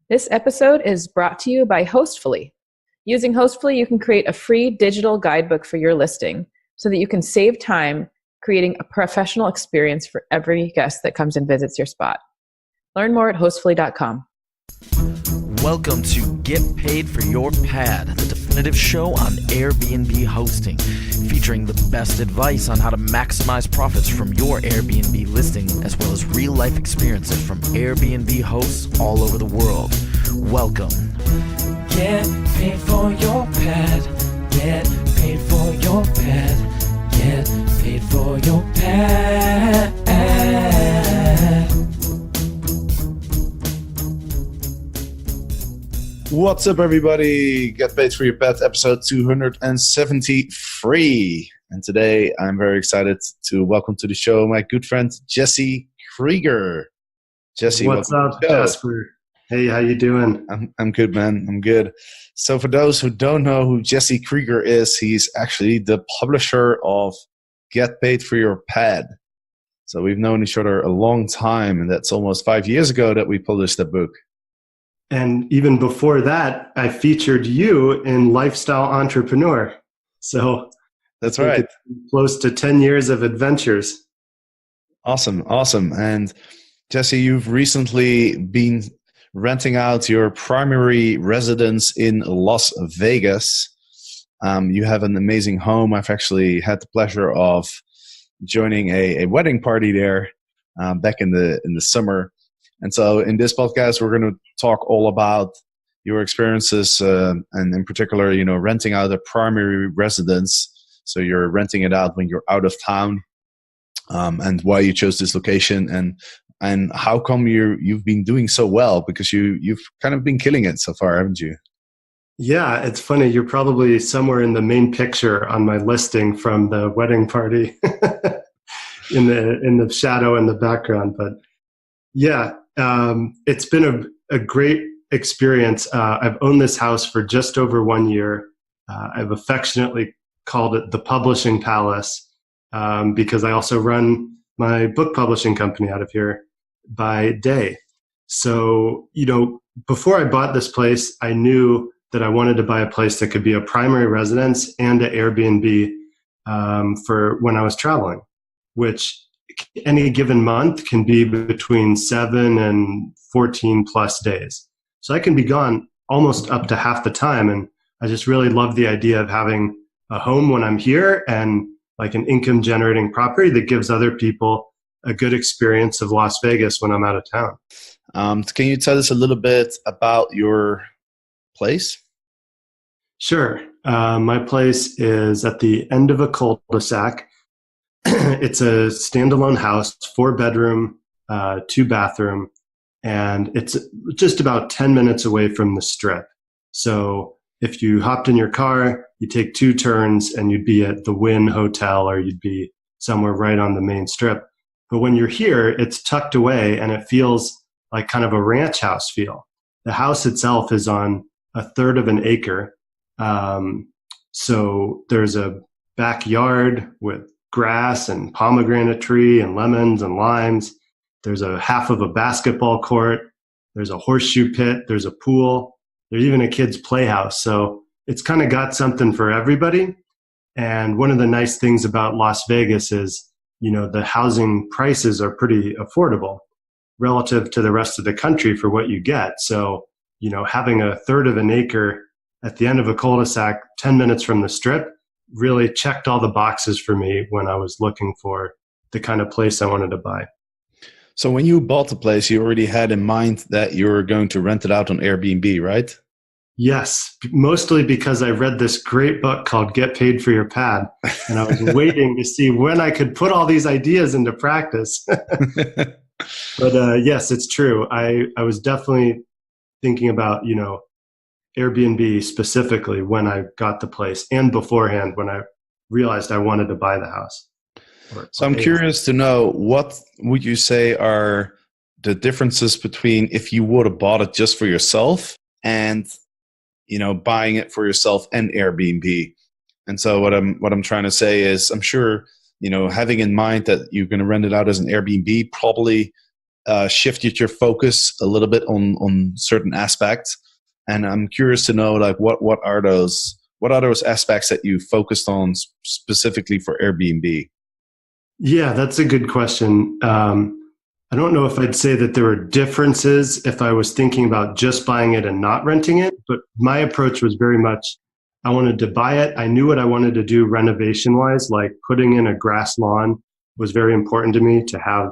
This episode is brought to you by Hostfully. Using Hostfully, you can create a free digital guidebook for your listing so that you can save time creating a professional experience for every guest that comes and visits your spot. Learn more at hostfully.com. Welcome to Get Paid for Your Pad, the definitive show on Airbnb hosting, featuring the best advice on how to maximize profits from your Airbnb listing, as well as real-life experiences from Airbnb hosts all over the world. Welcome. Get paid for your pad. Get paid for your pad. Get paid for your pad. What's up, everybody? Get Paid for Your Pet, episode 273. And today I'm very excited to welcome to the show my good friend Jesse Krieger. Jesse, what's up, Jasper? Hey, how you doing? I'm good, man. I'm good. So for those who don't know who Jesse Krieger is, he's actually the publisher of Get Paid for Your Pad. So we've known each other a long time, and that's almost 5 years ago that we published the book. And even before that, I featured you in Lifestyle Entrepreneur. So that's right. It's close to 10 years of adventures. Awesome. And Jesse, you've recently been renting out your primary residence in Las Vegas. You have an amazing home. I've actually had the pleasure of joining a wedding party there back in the summer. And so in this podcast, we're going to talk all about your experiences and in particular, renting out a primary residence. So you're renting it out when you're out of town, and why you chose this location and how come you've been doing so well, because you've kind of been killing it so far, haven't you? Yeah, it's funny. You're probably somewhere in the main picture on my listing from the wedding party in the shadow in the background. But yeah, it's been a great experience. I've owned this house for just over 1 year. I've affectionately called it the Publishing Palace because I also run my book publishing company out of here by day. So, before I bought this place, I knew that I wanted to buy a place that could be a primary residence and an Airbnb for when I was traveling, which any given month can be between 7 and 14 plus days. So I can be gone almost up to half the time. And I just really love the idea of having a home when I'm here and like an income generating property that gives other people a good experience of Las Vegas when I'm out of town. Can you tell us a little bit about your place? Sure. My place is at the end of a cul-de-sac. It's a standalone house, 4-bedroom, 2-bathroom, and it's just about 10 minutes away from the Strip. So if you hopped in your car, you take 2 turns and you'd be at the Wynn Hotel, or you'd be somewhere right on the main Strip. But when you're here, it's tucked away and it feels like kind of a ranch house feel. The house itself is on 1/3 of an acre. So there's a backyard with grass and pomegranate tree and lemons and limes. There's a half of a basketball court. There's a horseshoe pit. There's a pool. There's even a kid's playhouse. So it's kind of got something for everybody. And one of the nice things about Las Vegas is, the housing prices are pretty affordable relative to the rest of the country for what you get. So, having 1/3 of an acre at the end of a cul-de-sac, 10 minutes from the Strip, really checked all the boxes for me when I was looking for the kind of place I wanted to buy. So when you bought the place, you already had in mind that you were going to rent it out on Airbnb, right? Yes, mostly because I read this great book called Get Paid for Your Pad, and I was waiting to see when I could put all these ideas into practice. But yes, it's true. I was definitely thinking about, Airbnb specifically when I got the place, and beforehand when I realized I wanted to buy the house. So I'm curious to know, what would you say are the differences between if you would have bought it just for yourself and, buying it for yourself and Airbnb? And so what I'm trying to say is, I'm sure, having in mind that you're going to rent it out as an Airbnb probably shifted your focus a little bit on certain aspects. And I'm curious to know, like, what are those aspects that you focused on specifically for Airbnb? Yeah, that's a good question. I don't know if I'd say that there were differences if I was thinking about just buying it and not renting it, but my approach was very much, I wanted to buy it. I knew what I wanted to do renovation wise, like putting in a grass lawn was very important to me to have,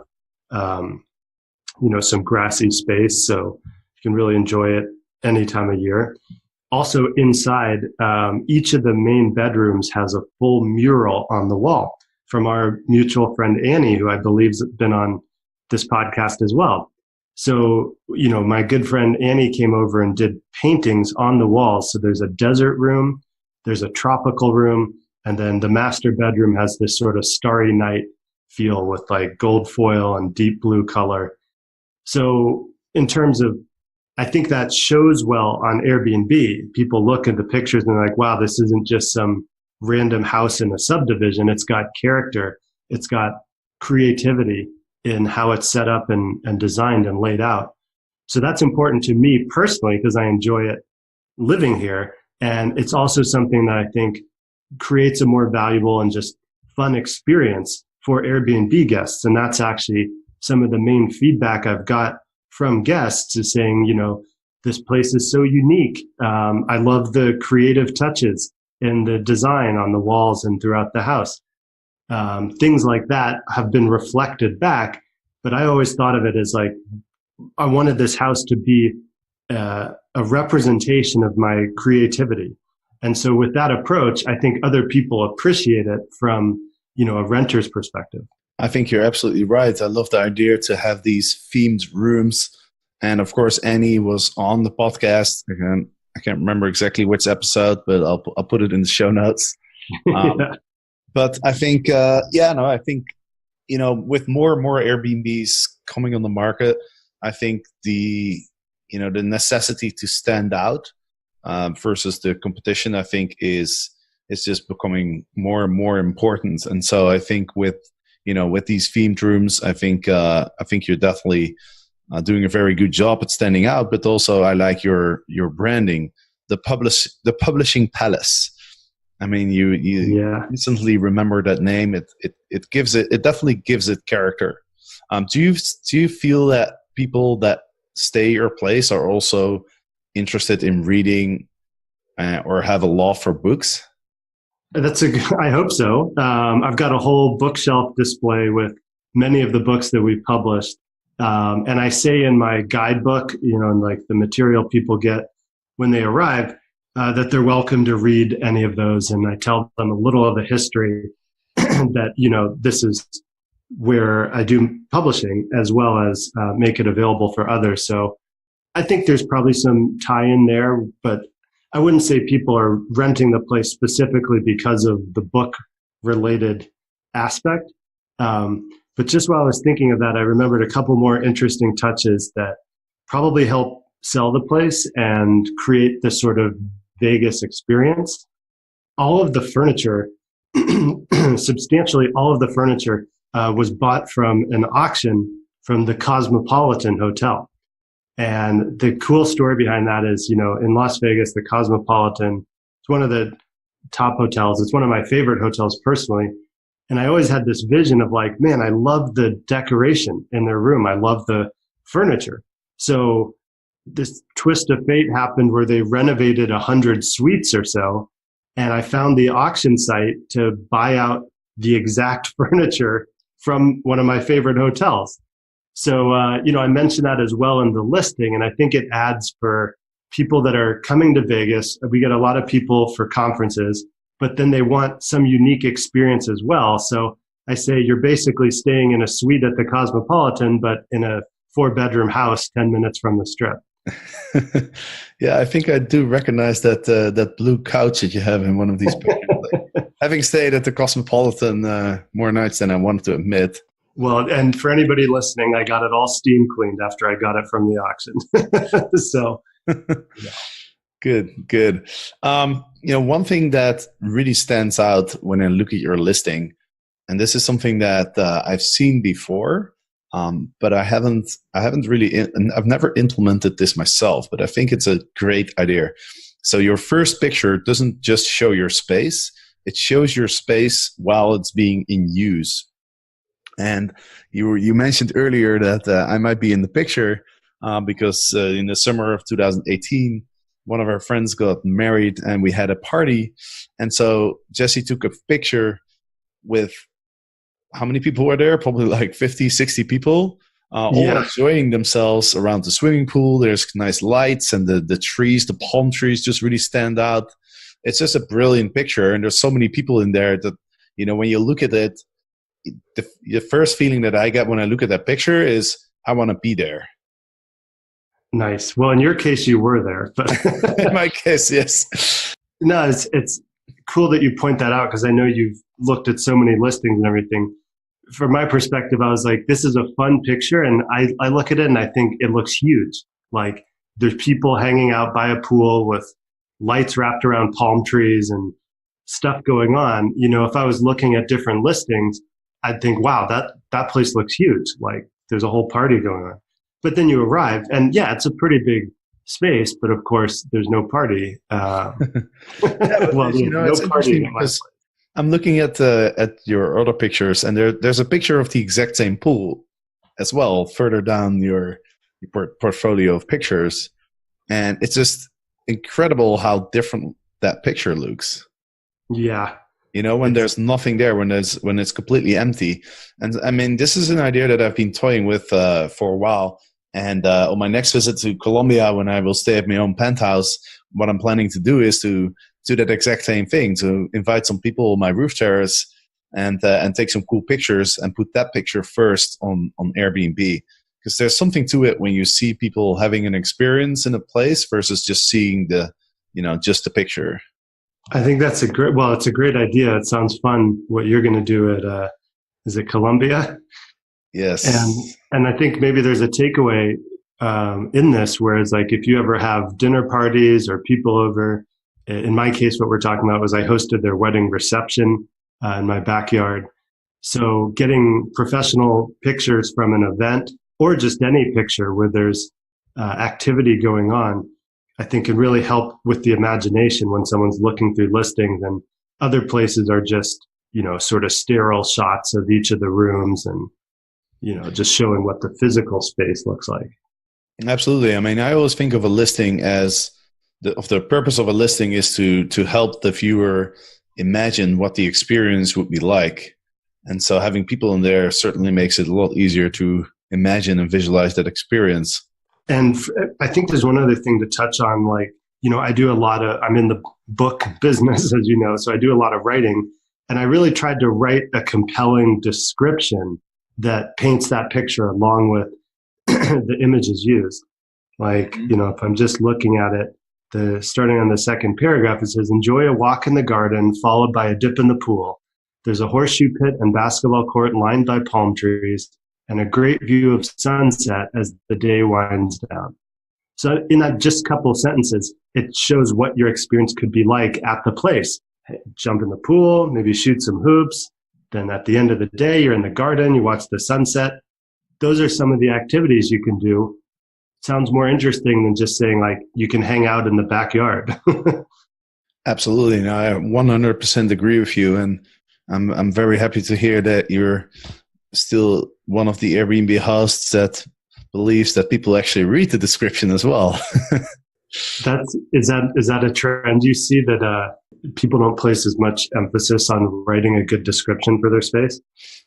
some grassy space so you can really enjoy it any time of year. Also inside, each of the main bedrooms has a full mural on the wall from our mutual friend Annie, who I believe has been on this podcast as well. So, my good friend Annie came over and did paintings on the walls. So there's a desert room, there's a tropical room, and then the master bedroom has this sort of starry night feel with like gold foil and deep blue color. So in terms of, I think that shows well on Airbnb. People look at the pictures and they're like, wow, this isn't just some random house in a subdivision. It's got character. It's got creativity in how it's set up and designed and laid out. So that's important to me personally because I enjoy it living here. And it's also something that I think creates a more valuable and just fun experience for Airbnb guests. And that's actually some of the main feedback I've got from guests is saying, this place is so unique. I love the creative touches in the design on the walls and throughout the house. Things like that have been reflected back, but I always thought of it as like, I wanted this house to be a representation of my creativity. And so with that approach, I think other people appreciate it from, a renter's perspective. I think you're absolutely right. I love the idea to have these themed rooms. And of course, Annie was on the podcast. I can't remember exactly which episode, but I'll put it in the show notes. Yeah. But I think, I think, with more and more Airbnbs coming on the market, I think the necessity to stand out versus the competition, I think is just becoming more and more important. And so I think with these themed rooms, I think you're definitely doing a very good job at standing out. But also, I like your branding, the publishing palace. I mean, you instantly remember that name. It definitely gives it character. Do you feel that people that stay your place are also interested in reading or have a love for books? I hope so. I've got a whole bookshelf display with many of the books that we've published. And I say in my guidebook, and like the material people get when they arrive, that they're welcome to read any of those. And I tell them a little of the history that, this is where I do publishing as well as make it available for others. So I think there's probably some tie in there, but I wouldn't say people are renting the place specifically because of the book related aspect. But just while I was thinking of that, I remembered a couple more interesting touches that probably help sell the place and create this sort of Vegas experience. All of the furniture, substantially all of the furniture was bought from an auction from the Cosmopolitan Hotel. And the cool story behind that is, in Las Vegas, the Cosmopolitan is one of the top hotels. It's one of my favorite hotels personally. And I always had this vision of like, man, I love the decoration in their room. I love the furniture. So this twist of fate happened where they renovated 100 suites or so. And I found the auction site to buy out the exact furniture from one of my favorite hotels. So, I mentioned that as well in the listing, and I think it adds for people that are coming to Vegas. We get a lot of people for conferences, but then they want some unique experience as well. So I say you're basically staying in a suite at the Cosmopolitan, but in a 4-bedroom house 10 minutes from the Strip. Yeah, I think I do recognize that blue couch that you have in one of these pictures. Having stayed at the Cosmopolitan more nights than I wanted to admit. Well, and for anybody listening, I got it all steam cleaned after I got it from the auction. So, yeah. Good. One thing that really stands out when I look at your listing, and this is something that I've seen before, but I haven't really, and I've never implemented this myself, but I think it's a great idea. So your first picture doesn't just show your space, it shows your space while it's being in use. And you mentioned earlier that I might be in the picture because in the summer of 2018, one of our friends got married and we had a party. And so Jesse took a picture with, how many people were there? Probably like 50, 60 people, all enjoying themselves around the swimming pool. There's nice lights and the trees, the palm trees just really stand out. It's just a brilliant picture. And there's so many people in there that, when you look at it, the first feeling that I get when I look at that picture is I want to be there. Nice. Well, in your case, you were there. But in my case, yes. No, it's cool that you point that out because I know you've looked at so many listings and everything. From my perspective, I was like, this is a fun picture. And I look at it and I think it looks huge. Like there's people hanging out by a pool with lights wrapped around palm trees and stuff going on. If I was looking at different listings, I'd think, wow, that place looks huge. Like there's a whole party going on. But then you arrive and yeah, it's a pretty big space, but of course there's no party. Well, no it's party interesting because I'm looking at your other pictures, and there's a picture of the exact same pool as well further down your portfolio of pictures, and it's just incredible how different that picture looks. Yeah, when there's nothing there, when it's completely empty. And I mean, this is an idea that I've been toying with for a while. And on my next visit to Colombia, when I will stay at my own penthouse, what I'm planning to do is to do that exact same thing, to invite some people on my roof terrace and take some cool pictures and put that picture first on Airbnb. Because there's something to it when you see people having an experience in a place versus just seeing just the picture. I think that's it's a great idea. It sounds fun what you're going to do at, is it Colombia? Yes. And I think maybe there's a takeaway in this, whereas like if you ever have dinner parties or people over, in my case, what we're talking about was I hosted their wedding reception in my backyard. So getting professional pictures from an event or just any picture where there's activity going on, I think can really help with the imagination when someone's looking through listings, and other places are just, sort of sterile shots of each of the rooms and, just showing what the physical space looks like. Absolutely. I mean, I always think of a listing as the purpose of a listing is to help the viewer imagine what the experience would be like. And so having people in there certainly makes it a lot easier to imagine and visualize that experience. And I think there's one other thing to touch on, like, I'm in the book business, as you know, so I do a lot of writing, and I really tried to write a compelling description that paints that picture along with the images used. Like, if I'm just looking at it, starting on the second paragraph, it says, enjoy a walk in the garden followed by a dip in the pool. There's a horseshoe pit and basketball court lined by palm trees and a great view of sunset as the day winds down. So in that just couple of sentences, it shows what your experience could be like at the place. Jump in the pool, maybe shoot some hoops. Then at the end of the day, you're in the garden, you watch the sunset. Those are some of the activities you can do. Sounds more interesting than just saying like you can hang out in the backyard. Absolutely. No, I 100% agree with you. And I'm very happy to hear that you're still one of the Airbnb hosts that believes that people actually read the description as well. Is that a trend you see, that people don't place as much emphasis on writing a good description for their space?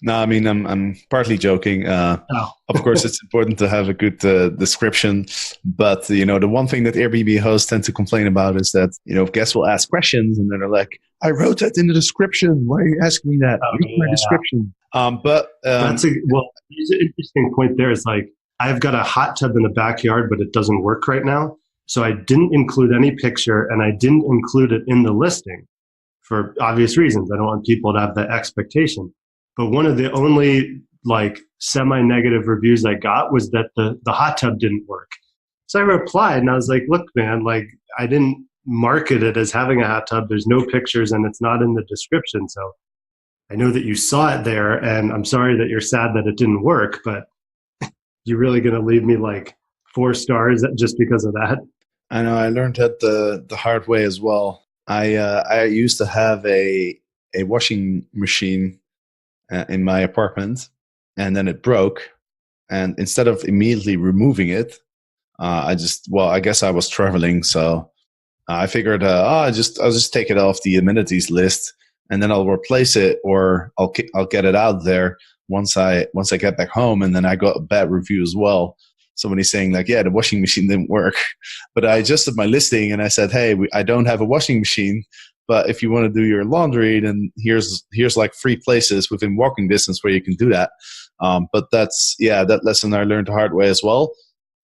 No, I mean, I'm partly joking. Of course, it's important to have a good description, but the one thing that Airbnb hosts tend to complain about is that guests will ask questions and then they're like, "I wrote that in the description. Why are you asking me that? Read my description." There's an interesting point there. Is like I've got a hot tub in the backyard, but it doesn't work right now. So I didn't include any picture, and I didn't include it in the listing for obvious reasons. I don't want people to have that expectation. But one of the only like semi-negative reviews I got was that the hot tub didn't work. So I replied and I was like, look, man, like I didn't market it as having a hot tub. There's no pictures and it's not in the description. So I know that you saw it there, and I'm sorry that you're sad that it didn't work, but you're really going to leave me like 4 stars just because of that? I know I learned that the hard way as well. I used to have a washing machine in my apartment, and then it broke. And instead of immediately removing it, I guess I was traveling, so I figured, I'll just take it off the amenities list, and then I'll replace it, or I'll get it out there once I get back home. And then I got a bad review as well. Somebody saying like, yeah, the washing machine didn't work, but I adjusted my listing and I said, hey, I don't have a washing machine, but if you want to do your laundry, then here's like 3 places within walking distance where you can do that. But that lesson I learned the hard way as well.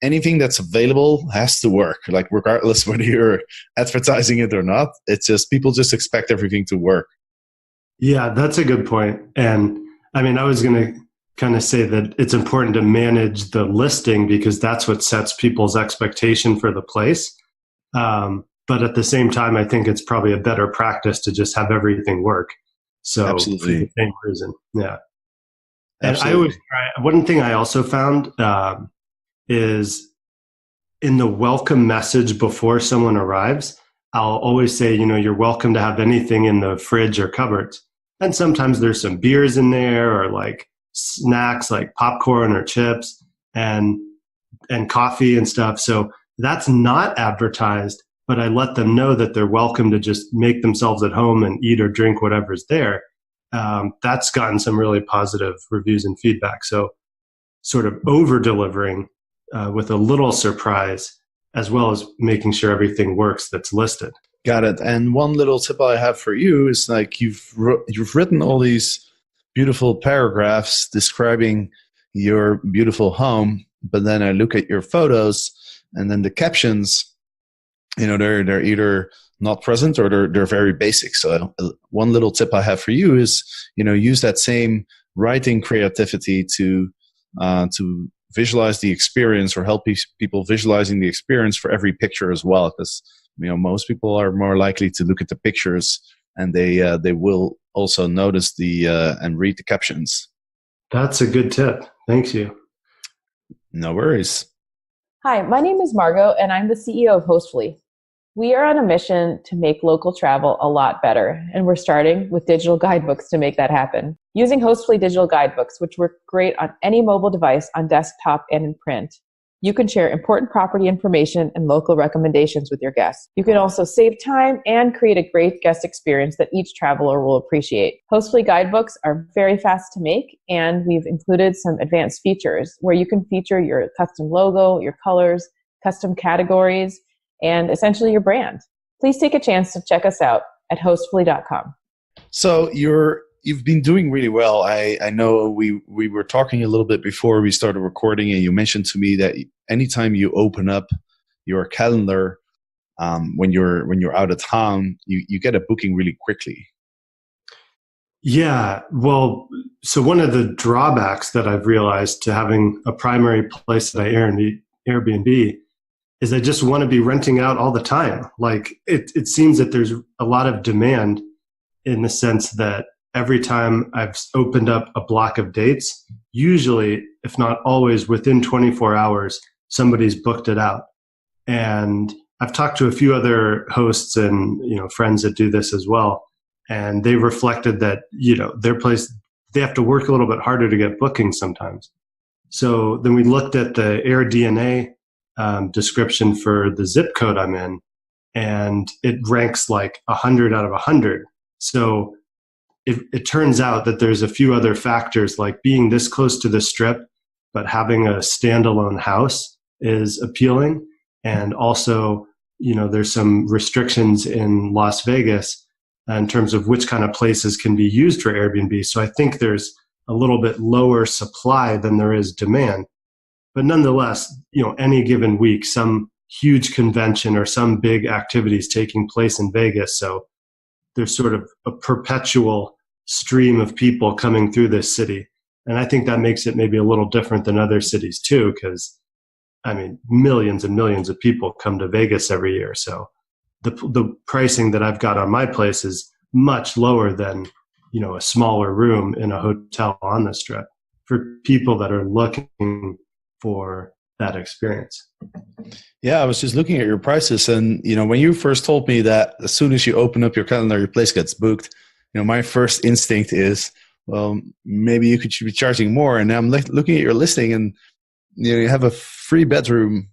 Anything that's available has to work, like regardless whether you're advertising it or not. It's just people just expect everything to work. Yeah, that's a good point. And I mean, I was going to kind of say that it's important to manage the listing because that's what sets people's expectation for the place. But at the same time, I think it's probably a better practice to just have everything work. So Absolutely. for the same reason. Yeah. And Absolutely. I always try, one thing I also found is in the welcome message before someone arrives, I'll always say, you're welcome to have anything in the fridge or cupboards. And sometimes there's some beers in there or like snacks like popcorn or chips and coffee and stuff. So that's not advertised, but I let them know that they're welcome to just make themselves at home and eat or drink whatever's there. That's gotten some really positive reviews and feedback. So sort of over delivering with a little surprise, as well as making sure everything works that's listed. Got it. And one little tip I have for you is like you've written all these beautiful paragraphs describing your beautiful home, but then I look at your photos and then the captions, they're either not present or they're very basic. So one little tip I have for you is, use that same writing creativity to visualize the experience or help people visualizing the experience for every picture as well. Because, most people are more likely to look at the pictures and they will also notice and read the captions. That's a good tip. Thanks you. No worries. Hi, my name is Margot, and I'm the CEO of Hostfully. We are on a mission to make local travel a lot better, and we're starting with digital guidebooks to make that happen. Using Hostfully digital guidebooks, which work great on any mobile device on desktop and in print, you can share important property information and local recommendations with your guests. You can also save time and create a great guest experience that each traveler will appreciate. Hostfully guidebooks are very fast to make, and we've included some advanced features where you can feature your custom logo, your colors, custom categories, and essentially your brand. Please take a chance to check us out at hostfully.com. So you've been doing really well. I know we were talking a little bit before we started recording, and you mentioned to me that anytime you open up your calendar when you're out of town, you get a booking really quickly. Yeah, well, so one of the drawbacks that I've realized to having a primary place that I Airbnb is I just want to be renting out all the time. Like it seems that there's a lot of demand in the sense that every time I've opened up a block of dates, usually, if not always, within 24 hours, somebody's booked it out. And I've talked to a few other hosts and friends that do this as well, and they reflected that their place, they have to work a little bit harder to get bookings sometimes. So then we looked at the AirDNA description for the zip code I'm in, and it ranks like 100 out of 100. So it turns out that there's a few other factors, like being this close to the strip, but having a standalone house is appealing. And also, there's some restrictions in Las Vegas in terms of which kind of places can be used for Airbnb. So I think there's a little bit lower supply than there is demand. But nonetheless, any given week, some huge convention or some big activity is taking place in Vegas. So there's sort of a perpetual stream of people coming through this city. And I think that makes it maybe a little different than other cities too, because millions and millions of people come to Vegas every year. So the pricing that I've got on my place is much lower than, a smaller room in a hotel on the strip for people that are looking for that experience. Yeah, I was just looking at your prices, and when you first told me that as soon as you open up your calendar, your place gets booked. My first instinct is, well, maybe you should be charging more. And I'm looking at your listing, and you have a three bedroom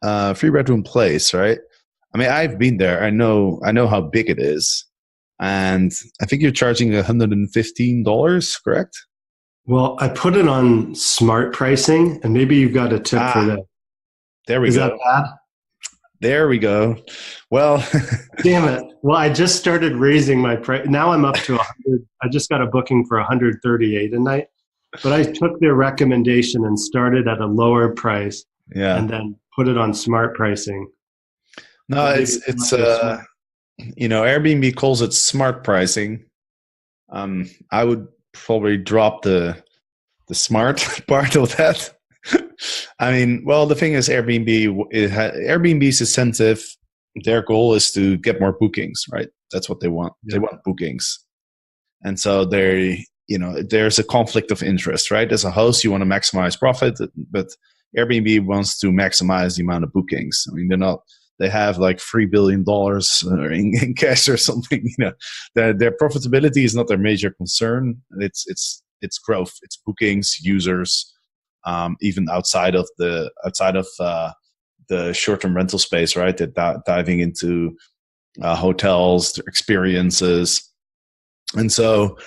place, right? I mean, I've been there. I know how big it is, and I think you're charging $115, correct? Well, I put it on smart pricing, and maybe you've got a tip for that. There we go. Is that bad? There we go. Well, damn it. Well, I just started raising my price. Now I'm up to 100. I just got a booking for 138 a night, but I took their recommendation and started at a lower price. Yeah. And then put it on smart pricing. No, it's Airbnb calls it smart pricing. I would probably drop the smart part of that. I mean, well, the thing is, Airbnb's incentive, their goal is to get more bookings, right? That's what they want. Yeah. They want bookings. And so there's a conflict of interest, right? As a host, you want to maximize profit, but Airbnb wants to maximize the amount of bookings. I mean, they have like $3 billion in cash or something. Their profitability is not their major concern. It's growth. It's bookings, users. Even outside of the short-term rental space, right? They're diving into hotels, experiences, and so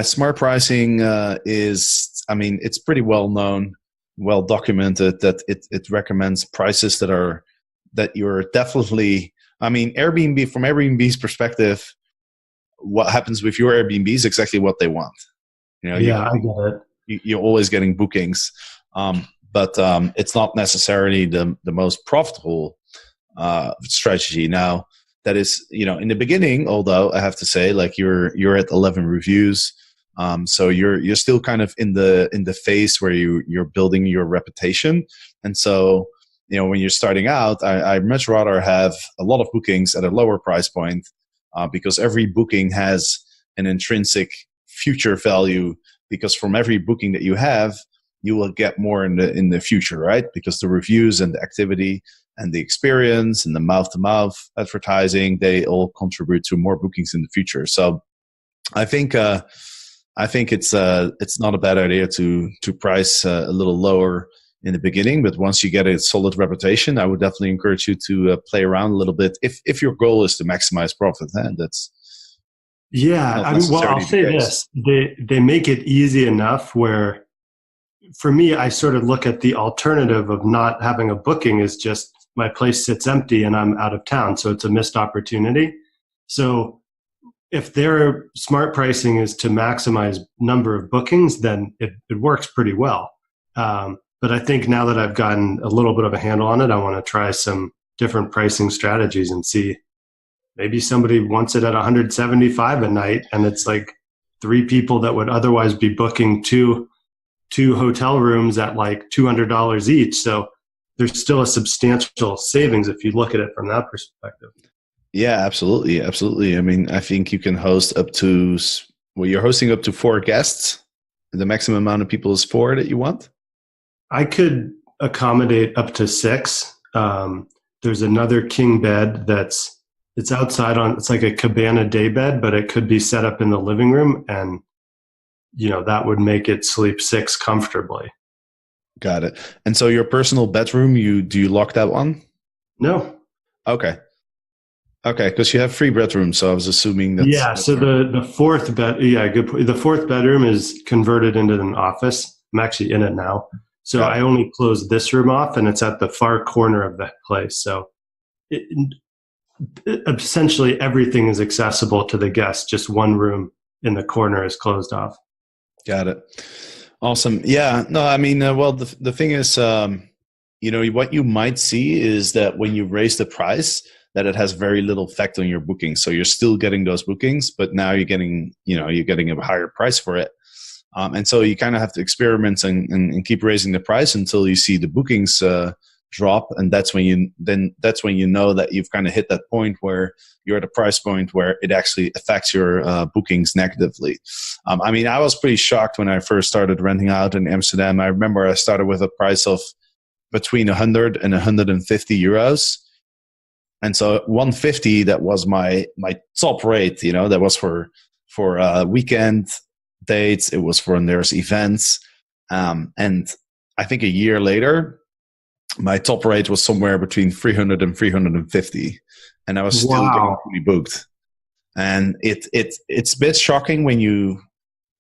smart pricing is. I mean, it's pretty well known, well documented that it recommends prices that you're definitely. I mean, Airbnb, from Airbnb's perspective, what happens with your Airbnb is exactly what they want. I get it. You're always getting bookings, but it's not necessarily the most profitable strategy. Now, that is, in the beginning, although I have to say, like you're at 11 reviews, so you're still kind of in the phase where you're building your reputation, and so when you're starting out, I much rather have a lot of bookings at a lower price point because every booking has an intrinsic future value. Because from every booking that you have, you will get more in the future, right? Because the reviews and the activity and the experience and the mouth-to-mouth advertising, they all contribute to more bookings in the future. So I think it's not a bad idea to price a little lower in the beginning, but once you get a solid reputation, I would definitely encourage you to play around a little bit if your goal is to maximize profit. And that's I'll say this: they make it easy enough where, for me, I sort of look at the alternative of not having a booking is just my place sits empty and I'm out of town, so it's a missed opportunity. So if their smart pricing is to maximize number of bookings, then it works pretty well. But I think now that I've gotten a little bit of a handle on it, I want to try some different pricing strategies and see. Maybe somebody wants it at 175 a night, and it's like 3 people that would otherwise be booking two hotel rooms at like $200 each. So there's still a substantial savings if you look at it from that perspective. Yeah, absolutely. Absolutely. I mean, I think you can host you're hosting up to 4 guests. The maximum amount of people is 4 that you want? I could accommodate up to 6. There's another king bed it's outside it's like a cabana day bed, but it could be set up in the living room, and that would make it sleep 6 comfortably. Got it. And so your personal bedroom, do you lock that one? No. Okay, because you have 3 bedrooms, so I was assuming that's... Yeah, so the fourth bed, good point. The 4th bedroom is converted into an office. I'm actually in it now. So I only close this room off, and it's at the far corner of the place. So essentially everything is accessible to the guest. Just one room in the corner is closed off. Got it. Awesome. Yeah. No, I mean, the thing is, what you might see is that when you raise the price, that it has very little effect on your bookings. So you're still getting those bookings, but now you're getting a higher price for it. And so you kind of have to experiment and keep raising the price until you see the bookings drop, and that's when you know that you've kind of hit that point where you're at a price point where it actually affects your bookings negatively. I mean, I was pretty shocked when I first started renting out in Amsterdam. I remember I started with a price of between 100 and 150 euros. And so 150, that was my top rate, that was for weekend dates. It was for there's events. And I think a year later, my top rate was somewhere between 300 and 350. And I was still getting fully booked. And it's a bit shocking when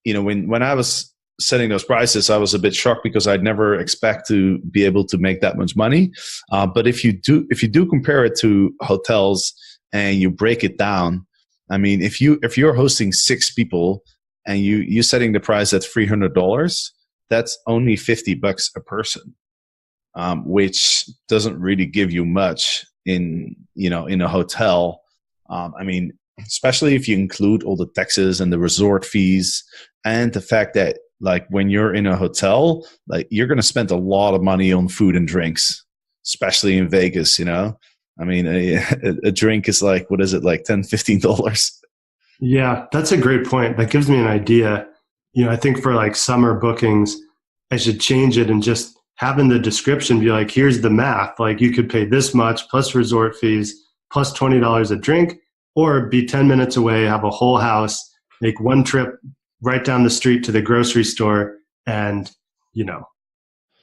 when I was setting those prices, I was a bit shocked because I'd never expect to be able to make that much money. But if you do compare it to hotels and you break it down, I mean, if you're hosting 6 people and you're setting the price at $300, that's only $50 a person, which doesn't really give you much in a hotel. I mean, especially if you include all the taxes and the resort fees and the fact that, like, when you're in a hotel, like, you're going to spend a lot of money on food and drinks, especially in Vegas, I mean, a drink is like, what is it, like $10, $15? Yeah, that's a great point. That gives me an idea. I think for like summer bookings, I should change it and just have in the description be like, here's the math. Like, you could pay this much plus resort fees plus $20 a drink, or be 10 minutes away, have a whole house, make one trip right down the street to the grocery store, and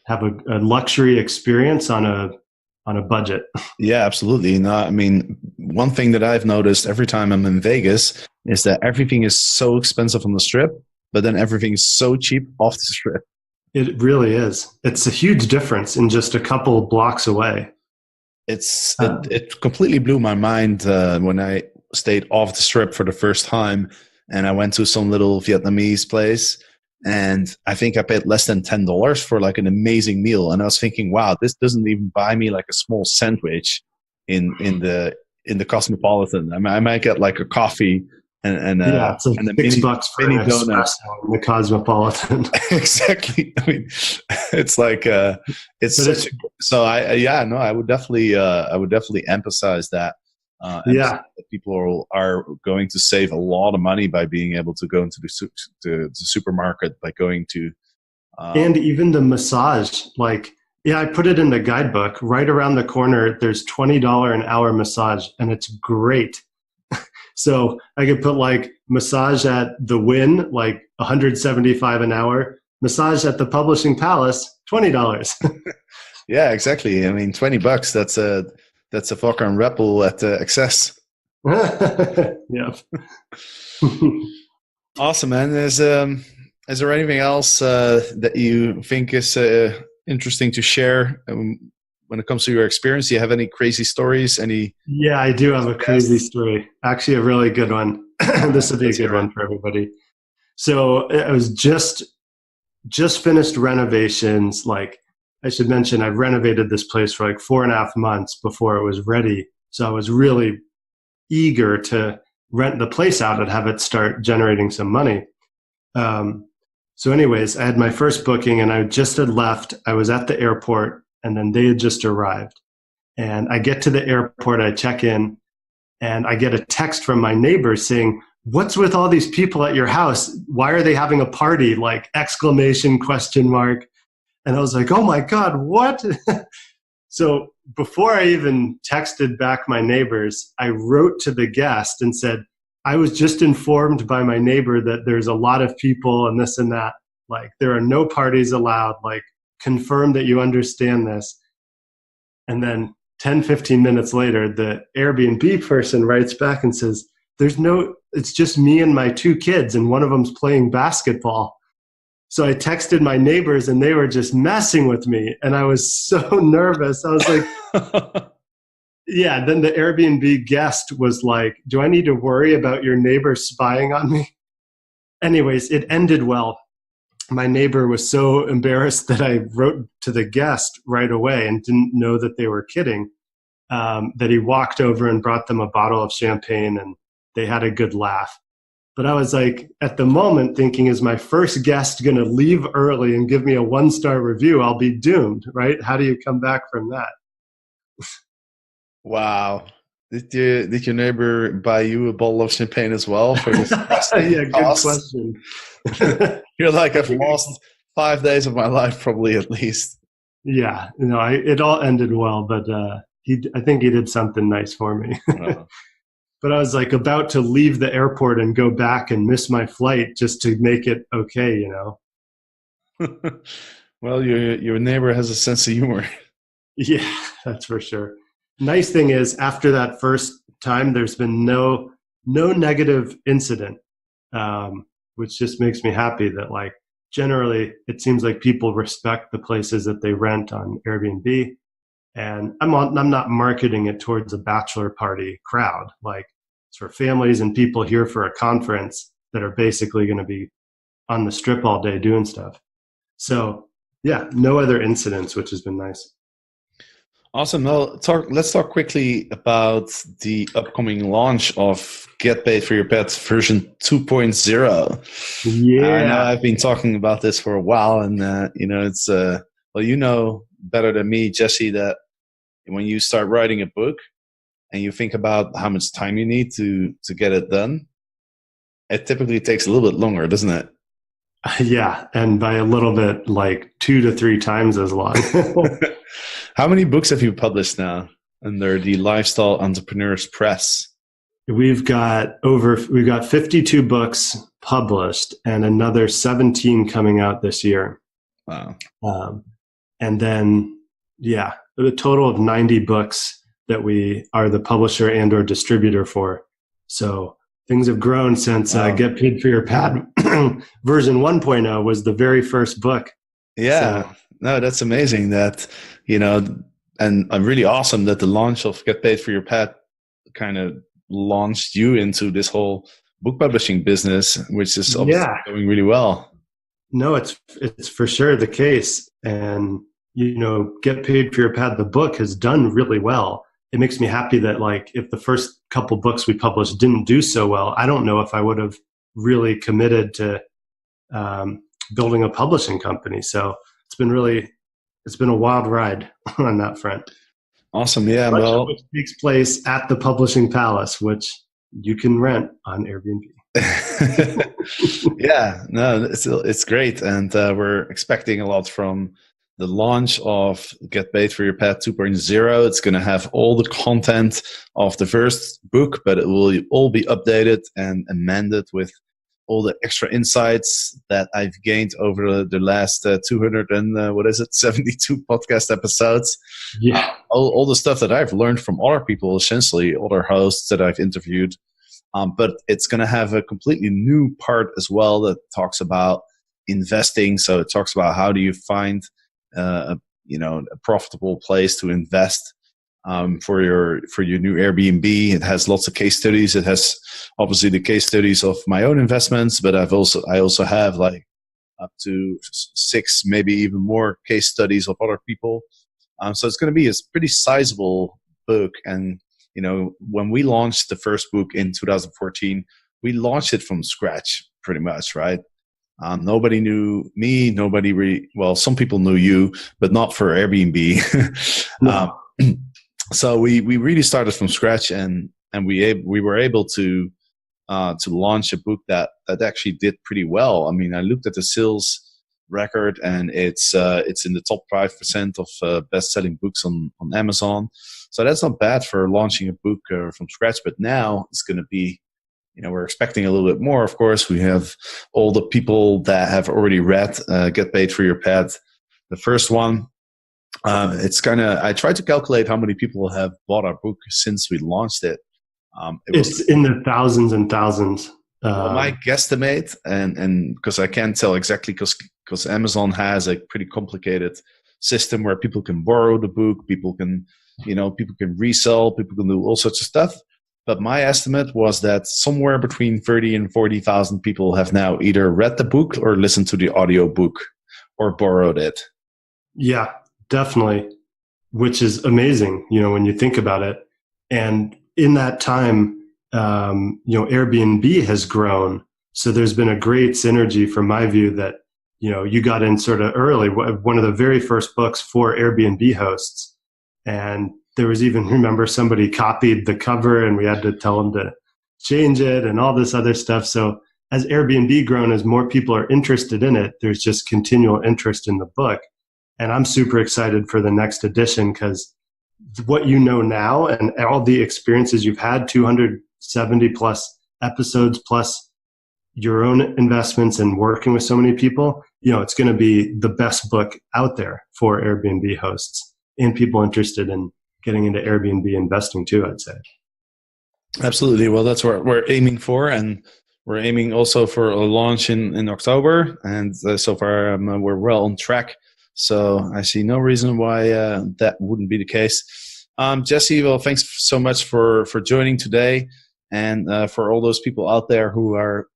have a luxury experience on a budget. Yeah, absolutely. No, I mean, one thing that I've noticed every time I'm in Vegas is that everything is so expensive on the Strip, but then everything is so cheap off the Strip. It really is. It's a huge difference in just a couple blocks away. It completely blew my mind when I stayed off the Strip for the first time. And I went to some little Vietnamese place, and I think I paid less than $10 for like an amazing meal. And I was thinking, wow, this doesn't even buy me like a small sandwich in the Cosmopolitan. I might get like a coffee and it's like and a $6 for mini an donut in the Cosmopolitan. Exactly. I mean, it's like I would definitely emphasize that. People are going to save a lot of money by being able to go into the supermarket, by going to and even the massage. Like, I put it in the guidebook. Right around the corner, there's $20 an hour massage, and it's great. So I could put like massage at the Wynn, like $175 an hour. Massage at the Publishing Palace, $20. Yeah, exactly. I mean, $20. That's a fucking Rappel at Access. Yeah. Awesome, man. Is there anything else that you think is interesting to share when it comes to your experience? Do you have any crazy stories? Yeah, I do have a crazy story. Actually, a really good one. This would be a good one for everybody. So I was just finished renovations. Like, I should mention, I renovated this place for like 4.5 months before it was ready. So I was really eager to rent the place out and have it start generating some money. So anyways, I had my first booking and I just had left. I was at the airport and then they had just arrived. And I get to the airport, I check in, and I get a text from my neighbor saying, "What's with all these people at your house? Why are they having a party?" Like, exclamation, question mark. And I was like, oh my God, what? So before I even texted back my neighbors, I wrote to the guest and said, I was just informed by my neighbor that there's a lot of people and this and that. Like, there are no parties allowed. Like, confirm that you understand this. And then 10, 15 minutes later, the Airbnb person writes back and says, it's just me and my 2 kids, and one of them's playing basketball. So I texted my neighbors and they were just messing with me. And I was so nervous. I was like, yeah. Then the Airbnb guest was like, do I need to worry about your neighbor spying on me? Anyways, it ended well. My neighbor was so embarrassed that I wrote to the guest right away and didn't know that they were kidding, that he walked over and brought them a bottle of champagne and they had a good laugh. But I was like, at the moment, thinking, is my first guest going to leave early and give me a 1-star review? I'll be doomed, right? How do you come back from that? Wow. Did your neighbor buy you a bottle of champagne as well for this Yeah, good cost? question. You're like, I've lost 5 days of my life, probably at least. Yeah, it all ended well, but I think he did something nice for me. Wow. But I was like about to leave the airport and go back and miss my flight just to make it okay. Well, your neighbor has a sense of humor. Yeah, that's for sure. Nice thing is, after that first time, there's been no negative incident, which just makes me happy that like generally it seems like people respect the places that they rent on Airbnb. And I'm not marketing it towards a bachelor party crowd. Like it's for families and people here for a conference that are basically going to be on the strip all day doing stuff. So yeah, no other incidents, which has been nice. Awesome. Well, let's talk quickly about the upcoming launch of Get Paid for Your Pet version 2.0. Yeah. I know I've been talking about this for a while, and it's well, you know better than me, Jesse, that when you start writing a book and you think about how much time you need to get it done, it typically takes a little bit longer, doesn't it? Yeah, and by a little bit, like 2 to 3 times as long. How many books have you published now under the Lifestyle Entrepreneurs Press? We've got 52 books published and another 17 coming out this year. Wow. And then, yeah, a total of 90 books that we are the publisher and or distributor for. So things have grown since Get Paid for Your Pad version 1.0 was the very first book. Yeah. So, no, that's amazing that, and really awesome that the launch of Get Paid for Your Pad kind of launched you into this whole book publishing business, which is obviously going really well. No, it's for sure the case. And, Get Paid for Your Pad, the book has done really well. It makes me happy that like if the first couple books we published didn't do so well, I don't know if I would have really committed to building a publishing company. So it's been a wild ride on that front. Awesome. Yeah. Which takes place at the Publishing Palace, which you can rent on Airbnb. Yeah, no, it's great. And we're expecting a lot from the launch of Get Paid for Your Pet 2.0. It's going to have all the content of the first book, but it will all be updated and amended with all the extra insights that I've gained over the last 72 podcast episodes. Yeah. All the stuff that I've learned from other people, essentially, other hosts that I've interviewed. But it's going to have a completely new part as well that talks about investing. So it talks about how do you find a profitable place to invest for your new Airbnb. It has lots of case studies. It has obviously the case studies of my own investments, but I also have like up to 6, maybe even more case studies of other people. So it's going to be a pretty sizable book. And when we launched the first book in 2014, we launched it from scratch pretty much, right? Nobody knew me. Some people knew you, but not for Airbnb. No. So we really started from scratch, and we were able to launch a book that actually did pretty well. I mean, I looked at the sales record, and it's in the top 5% of best-selling books on Amazon. So that's not bad for launching a book from scratch. But now it's going to be, we're expecting a little bit more. Of course, we have all the people that have already read Get Paid for Your Pet, the first one. I tried to calculate how many people have bought our book since we launched it. It's in the thousands and thousands. My guesstimate, and because I can't tell exactly, because Amazon has a pretty complicated system where people can borrow the book, people can resell, people can do all sorts of stuff. But my estimate was that somewhere between 30 and 40,000 people have now either read the book or listened to the audio book or borrowed it. Yeah, definitely, which is amazing, when you think about it. And in that time, Airbnb has grown. So there's been a great synergy from my view that, you got in sort of early, one of the very first books for Airbnb hosts. And there was even, remember, somebody copied the cover and we had to tell them to change it and all this other stuff. So as Airbnb grown, as more people are interested in it, there's just continual interest in the book. And I'm super excited for the next edition, because what you know now and all the experiences you've had, 270 plus episodes, plus your own investments and working with so many people, it's going to be the best book out there for Airbnb hosts and people interested in getting into Airbnb investing too, I'd say. Absolutely. Well, that's what we're aiming for. And we're aiming also for a launch in October. And so far, we're well on track. So I see no reason why that wouldn't be the case. Jesse, well, thanks so much for joining today. And for all those people out there who are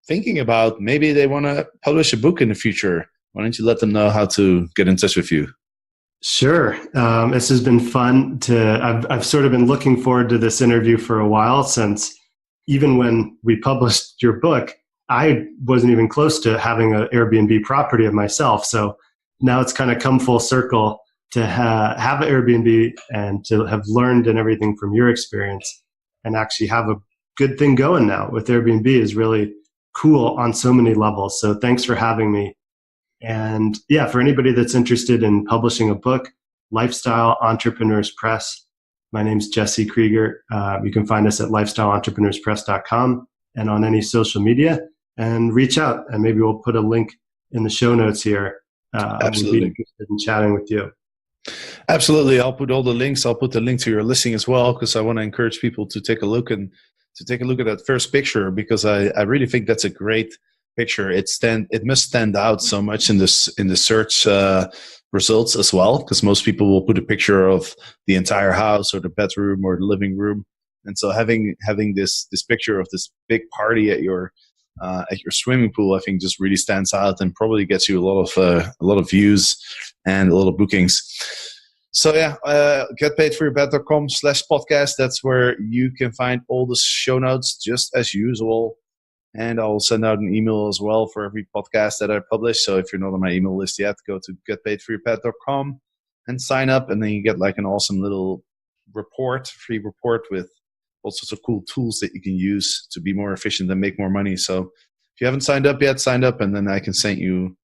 thinking about maybe they want to publish a book in the future, why don't you let them know how to get in touch with you? Sure. This has been fun. I've sort of been looking forward to this interview for a while, since even when we published your book, I wasn't even close to having an Airbnb property of myself. So now it's kind of come full circle to have an Airbnb and to have learned and everything from your experience, and actually have a good thing going now with Airbnb is really cool on so many levels. So thanks for having me. And yeah, for anybody that's interested in publishing a book, Lifestyle Entrepreneurs Press. My name's Jesse Krieger. You can find us at lifestyleentrepreneurspress.com and on any social media, and reach out, and maybe we'll put a link in the show notes here. Absolutely. We'd be interested in chatting with you. Absolutely. I'll put all the links. I'll put the link to your listing as well, because I want to encourage people to take a look at that first picture, because I really think that's a great picture. It must stand out so much in the search results as well, because most people will put a picture of the entire house or the bedroom or the living room, and so having this picture of this big party at your swimming pool, I think just really stands out and probably gets you a lot of views and a lot of bookings. So yeah, getpaidforyourbed.com/podcast. That's where you can find all the show notes just as usual. And I'll send out an email as well for every podcast that I publish. So if you're not on my email list yet, go to getpaidforyourpet.com and sign up. And then you get like an awesome little free report with all sorts of cool tools that you can use to be more efficient and make more money. So if you haven't signed up yet, sign up, and then I can send you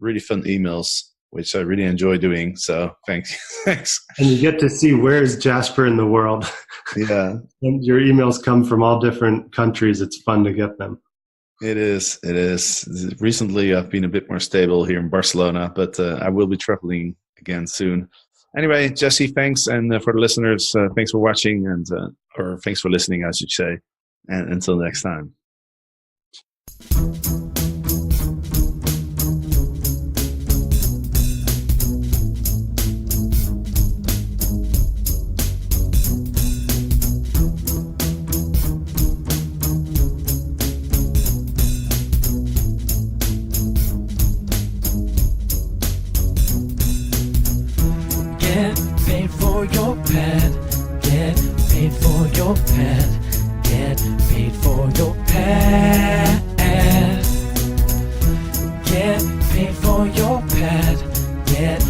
really fun emails, which I really enjoy doing. So thanks. And you get to see where's Jasper in the world. Yeah. And your emails come from all different countries. It's fun to get them. It is. Recently, I've been a bit more stable here in Barcelona, but I will be traveling again soon. Anyway, Jesse, thanks. And for the listeners, thanks for watching, or thanks for listening, I should say. And until next time. Get paid for your pet. Get paid for your pet. Get paid for your pet. Get paid for your pet. Get